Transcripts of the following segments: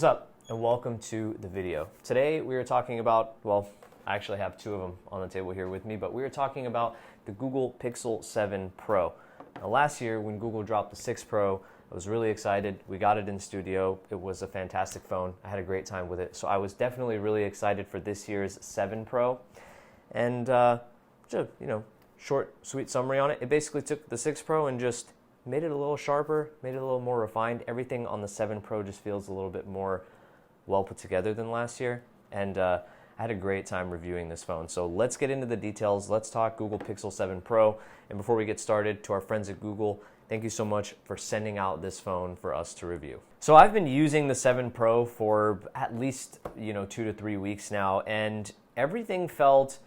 What's up, and welcome to the video. Today we are talking about, well, I actually have two of them on the table here with me, but we are talking about the Google Pixel 7 Pro. Now, last year when Google dropped the 6 Pro, I was really excited. We got it in studio. It was a fantastic phone. I had a great time with it. So I was definitely really excited for this year's 7 Pro. And just a, short, sweet summary on it. It basically took the 6 Pro and just made it a little sharper, made it a little more refined. Everything on the 7 Pro just feels a little bit more well put together than last year. And I had a great time reviewing this phone. So let's get into the details. Let's talk Google Pixel 7 Pro. And before we get started, to our friends at Google, thank you so much for sending out this phone for us to review. So I've been using the 7 Pro for at least 2 to 3 weeks now, and everything felt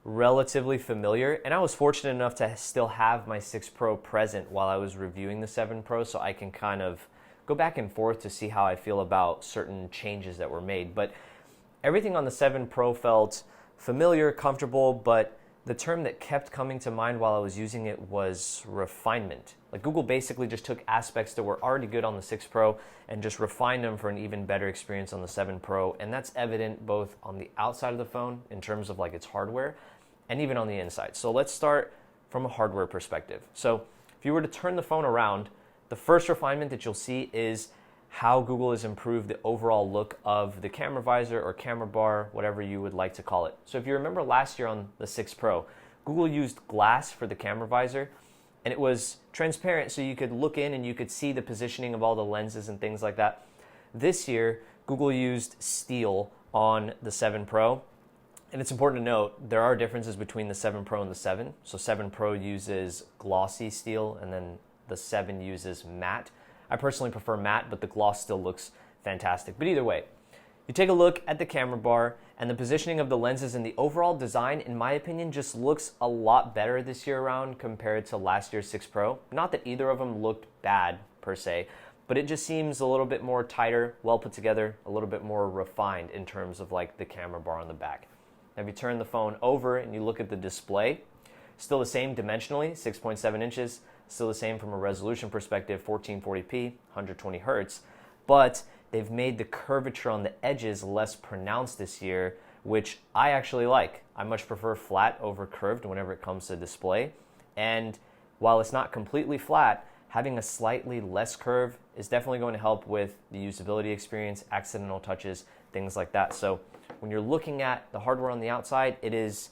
relatively familiar, and I was fortunate enough to still have my 6 Pro present while I was reviewing the 7 Pro, so I can kind of go back and forth to see how I feel about certain changes that were made. But everything on the 7 Pro felt familiar, comfortable, but the term that kept coming to mind while I was using it was refinement. Like, Google basically just took aspects that were already good on the 6 Pro and just refined them for an even better experience on the 7 Pro, and that's evident both on the outside of the phone in terms of like its hardware and even on the inside. So let's start from a hardware perspective. So if you were to turn the phone around, the first refinement that you'll see is how Google has improved the overall look of the camera visor or camera bar, whatever you would like to call it. So if you remember last year on the 6 Pro, Google used glass for the camera visor, and it was transparent so you could look in and you could see the positioning of all the lenses and things like that. This year, Google used steel on the 7 Pro. And it's important to note, there are differences between the 7 Pro and the 7. So 7 Pro uses glossy steel, and then the 7 uses matte. I personally prefer matte, but the gloss still looks fantastic. But either way, you take a look at the camera bar, and the positioning of the lenses and the overall design, in my opinion, just looks a lot better this year around compared to last year's 6 Pro. Not that either of them looked bad per se, but it just seems a little bit more tighter, well put together, a little bit more refined in terms of like the camera bar on the back. Now, if you turn the phone over and you look at the display, still the same dimensionally, 6.7 inches, still the same from a resolution perspective, 1440p, 120 hertz, but they've made the curvature on the edges less pronounced this year, which I actually like. I much prefer flat over curved whenever it comes to display. And while it's not completely flat, having a slightly less curve is definitely going to help with the usability experience, accidental touches, things like that. So when you're looking at the hardware on the outside, it is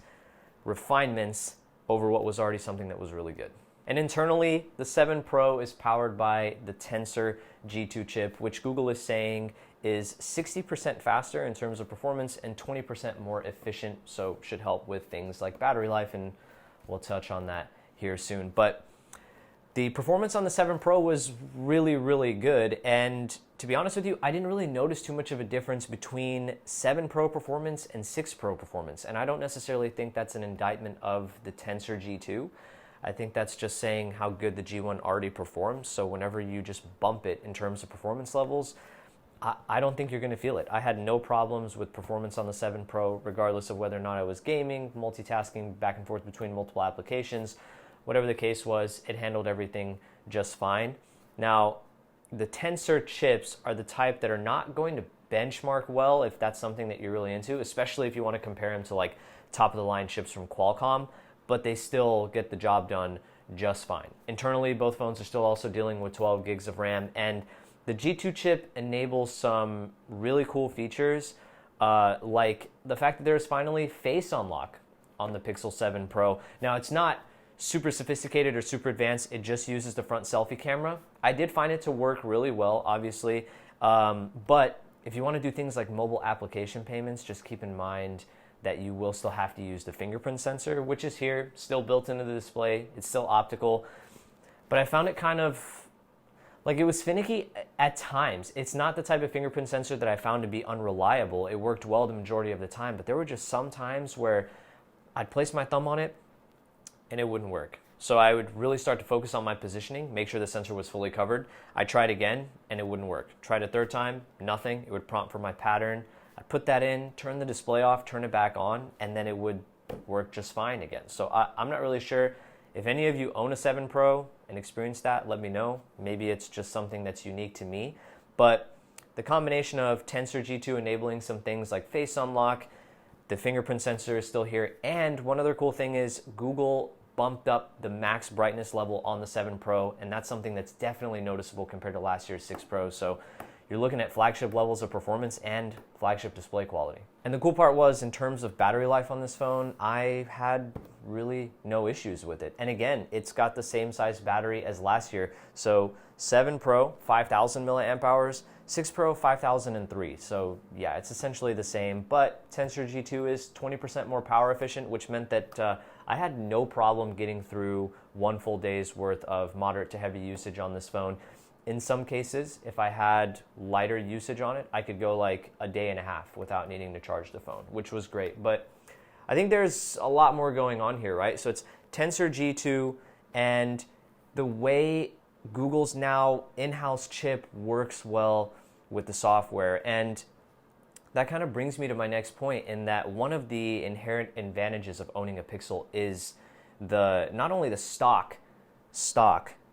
refinements over what was already something that was really good. And internally, the 7 Pro is powered by the Tensor G2 chip, which Google is saying is 60% faster in terms of performance and 20% more efficient, so should help with things like battery life, and we'll touch on that here soon. But the performance on the 7 Pro was really, really good, and to be honest with you, I didn't really notice too much of a difference between 7 Pro performance and 6 Pro performance, and I don't necessarily think that's an indictment of the Tensor G2. I think that's just saying how good the G1 already performs, so whenever you just bump it in terms of performance levels, I don't think you're going to feel it. I had no problems with performance on the 7 Pro, regardless of whether or not I was gaming, multitasking back and forth between multiple applications. Whatever the case was, it handled everything just fine. Now, the Tensor chips are the type that are not going to benchmark well if that's something that you're really into, especially if you want to compare them to like top-of-the-line chips from Qualcomm, but they still get the job done just fine. Internally, both phones are still also dealing with 12 gigs of RAM, and the G2 chip enables some really cool features, like the fact that there's finally face unlock on the Pixel 7 Pro. Now, it's not super sophisticated or super advanced. It just uses the front selfie camera. I did find it to work really well, obviously, but if you want to do things like mobile application payments, just keep in mind that you will still have to use the fingerprint sensor, which is here, still built into the display. It's still optical, but I found it kind of like it was finicky at times. It's not the type of fingerprint sensor that I found to be unreliable. It worked well the majority of the time, but there were just some times where I'd place my thumb on it and it wouldn't work. So I would really start to focus on my positioning, make sure the sensor was fully covered. I tried again and it wouldn't work. Tried a third time, nothing. It would prompt for my pattern. I'd put that in, turn the display off, turn it back on, and then it would work just fine again. So I'm not really sure. If any of you own a 7 Pro and experienced that, let me know. Maybe it's just something that's unique to me. But the combination of Tensor G2 enabling some things like face unlock, the fingerprint sensor is still here, and one other cool thing is Google bumped up the max brightness level on the 7 Pro, and that's something that's definitely noticeable compared to last year's 6 Pro. So you're looking at flagship levels of performance and flagship display quality. And the cool part was, in terms of battery life on this phone, I had really no issues with it. And again, it's got the same size battery as last year. So 7 Pro, 5,000 milliamp hours, 6 Pro, 5,003. So yeah, it's essentially the same, but Tensor G2 is 20% more power efficient, which meant that I had no problem getting through one full day's worth of moderate to heavy usage on this phone. In some cases, if I had lighter usage on it, I could go like a day and a half without needing to charge the phone, which was great. But I think there's a lot more going on here, right? So it's Tensor G2, and the way Google's now in-house chip works well with the software. And that kind of brings me to my next point, in that one of the inherent advantages of owning a Pixel is not only the stock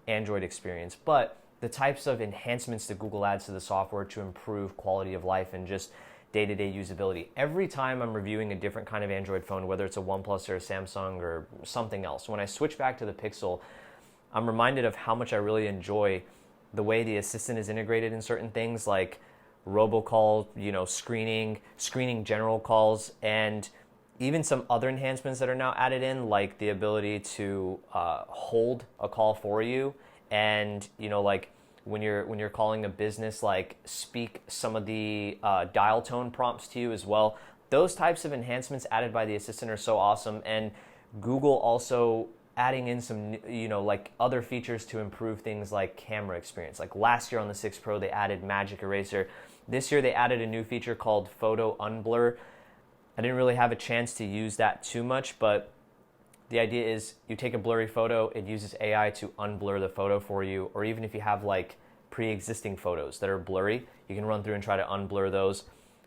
Android experience, but the types of enhancements that Google adds to the software to improve quality of life and just day-to-day usability. Every time I'm reviewing a different kind of Android phone, whether it's a OnePlus or a Samsung or something else, when I switch back to the Pixel, I'm reminded of how much I really enjoy the way the assistant is integrated in certain things like robocall, screening general calls, and even some other enhancements that are now added in, like the ability to hold a call for you, and like when you're calling a business, like speak some of the dial tone prompts to you as well. Those types of enhancements added by the assistant are so awesome, and Google also adding in some like other features to improve things like camera experience. Like last year on the 6 Pro, they added Magic Eraser. This year they added a new feature called Photo Unblur. I didn't really have a chance to use that too much, but the idea is you take a blurry photo, it uses AI to unblur the photo for you, or even if you have like pre-existing photos that are blurry, you can run through and try to unblur those.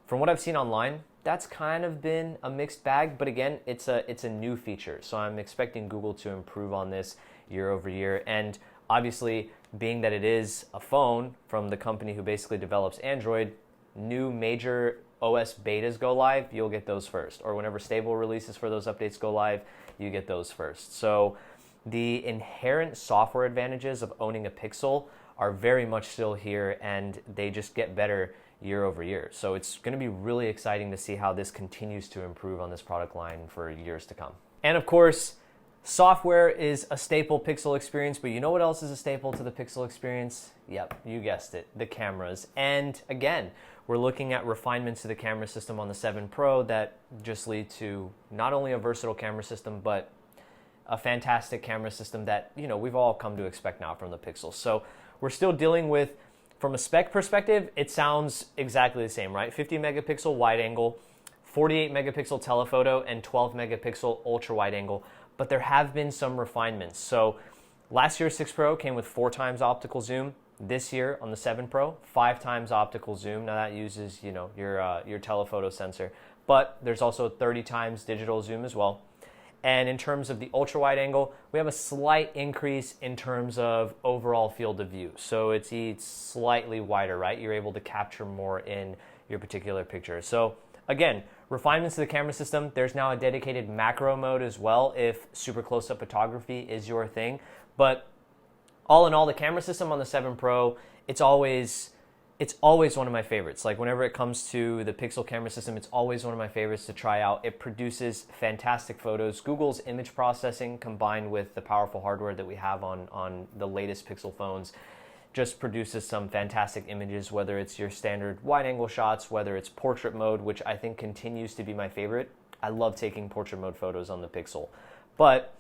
From what I've seen online, that's kind of been a mixed bag, but again, it's a new feature, so I'm expecting Google to improve on this year over year. And obviously, being that it is a phone from the company who basically develops Android, new major OS betas go live, you'll get those first. Or whenever stable releases for those updates go live, you get those first. So the inherent software advantages of owning a Pixel are very much still here, and they just get better year over year. So it's going to be really exciting to see how this continues to improve on this product line for years to come. And of course, software is a staple Pixel experience, but you know what else is a staple to the Pixel experience? Yep, you guessed it, the cameras. And again, we're looking at refinements to the camera system on the 7 Pro that just lead to not only a versatile camera system, but a fantastic camera system that, we've all come to expect now from the Pixel. So we're still dealing with, from a spec perspective, it sounds exactly the same, right? 50 megapixel wide angle, 48 megapixel telephoto, and 12 megapixel ultra wide angle. But there have been some refinements. So last year's 6 Pro came with 4 times optical zoom. This year on the 7 Pro, 5 times optical zoom. Now that uses, your telephoto sensor. But there's also 30 times digital zoom as well. And in terms of the ultra wide angle, we have a slight increase in terms of overall field of view. So it's slightly wider, right? You're able to capture more in your particular picture. So again, refinements to the camera system. There's now a dedicated macro mode as well if super close-up photography is your thing. But all in all, the camera system on the 7 Pro, it's always one of my favorites. Like whenever it comes to the Pixel camera system, it's always one of my favorites to try out. It produces fantastic photos. Google's image processing combined with the powerful hardware that we have on the latest Pixel phones just produces some fantastic images, whether it's your standard wide angle shots, whether it's portrait mode, which I think continues to be my favorite. I love taking portrait mode photos on the Pixel. But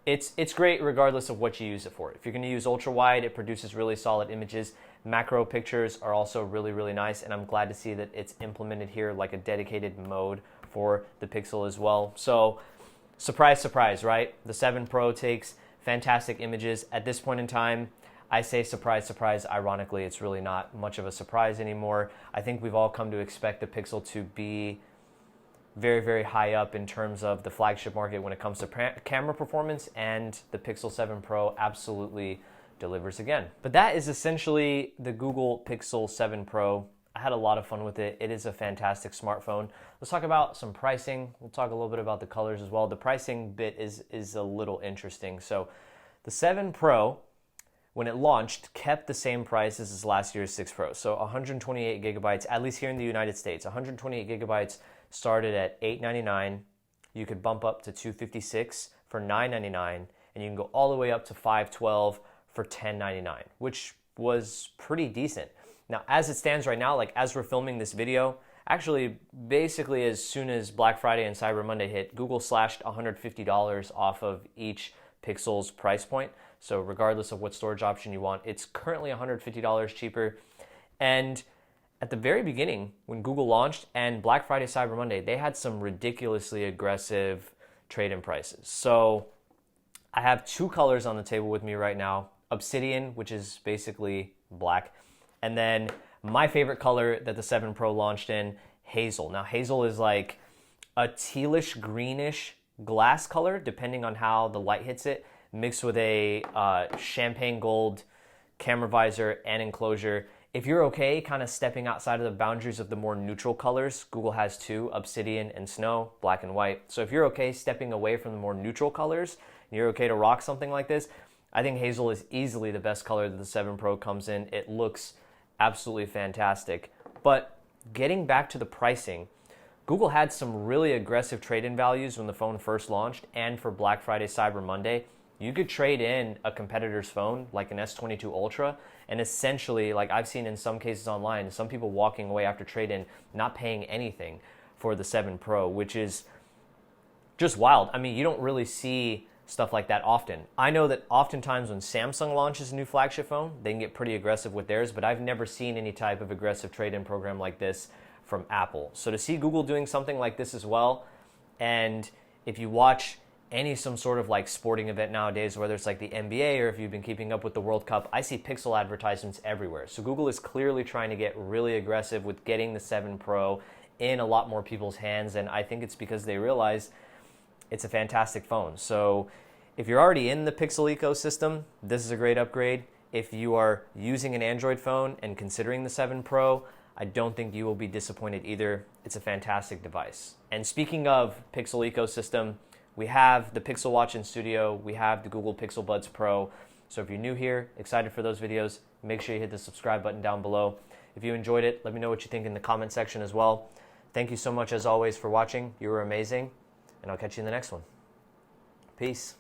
it's great regardless of what you use it for. If you're going to use ultra wide, it produces really solid images. Macro pictures are also really, really nice, and I'm glad to see that it's implemented here like a dedicated mode for the Pixel as well. So surprise, surprise, right? The 7 Pro takes fantastic images. At this point in time, I say surprise, surprise. Ironically, it's really not much of a surprise anymore. I think we've all come to expect the Pixel to be very, very high up in terms of the flagship market when it comes to camera performance, and the Pixel 7 Pro absolutely delivers again. But that is essentially the Google Pixel 7 Pro. I had a lot of fun with it. It is a fantastic smartphone. Let's talk about some pricing. We'll talk a little bit about the colors as well. The pricing bit is a little interesting. So the 7 Pro, when it launched, kept the same price as last year's 6 Pro. So 128 gigabytes, at least here in the United States, 128 gigabytes started at $899. You could bump up to 256 for $999, and you can go all the way up to 512 for $1099, which was pretty decent. Now, as it stands right now, like as we're filming this video, actually, basically as soon as Black Friday and Cyber Monday hit, Google slashed $150 off of each Pixel's price point. So regardless of what storage option you want, it's currently $150 cheaper. And at the very beginning, when Google launched and Black Friday, Cyber Monday, they had some ridiculously aggressive trade-in prices. So I have 2 colors on the table with me right now. Obsidian, which is basically black, and then my favorite color that the 7 Pro launched in, Hazel. Now, Hazel is like a tealish greenish glass color, depending on how the light hits it, mixed with a champagne gold camera visor and enclosure. If you're okay kind of stepping outside of the boundaries of the more neutral colors, Google has 2, Obsidian and Snow, black and white. So if you're okay stepping away from the more neutral colors, and you're okay to rock something like this, I think Hazel is easily the best color that the 7 Pro comes in. It looks absolutely fantastic. But getting back to the pricing, Google had some really aggressive trade-in values when the phone first launched, and for Black Friday, Cyber Monday. You could trade in a competitor's phone, like an S22 Ultra, and essentially, like I've seen in some cases online, some people walking away after trade-in not paying anything for the 7 Pro, which is just wild. I mean, you don't really see stuff like that often. I know that oftentimes when Samsung launches a new flagship phone, they can get pretty aggressive with theirs, but I've never seen any type of aggressive trade-in program like this from Apple. So to see Google doing something like this as well, and if you watch some sort of like sporting event nowadays, whether it's like the NBA or if you've been keeping up with the World Cup, I see Pixel advertisements everywhere. So Google is clearly trying to get really aggressive with getting the 7 Pro in a lot more people's hands, and I think it's because they realize it's a fantastic phone. So if you're already in the Pixel ecosystem, this is a great upgrade. If you are using an Android phone and considering the 7 Pro, I don't think you will be disappointed either. It's a fantastic device. And speaking of Pixel ecosystem, we have the Pixel Watch in studio. We have the Google Pixel Buds Pro. So if you're new here, excited for those videos, make sure you hit the subscribe button down below. If you enjoyed it, let me know what you think in the comment section as well. Thank you so much as always for watching. You were amazing. And I'll catch you in the next one. Peace.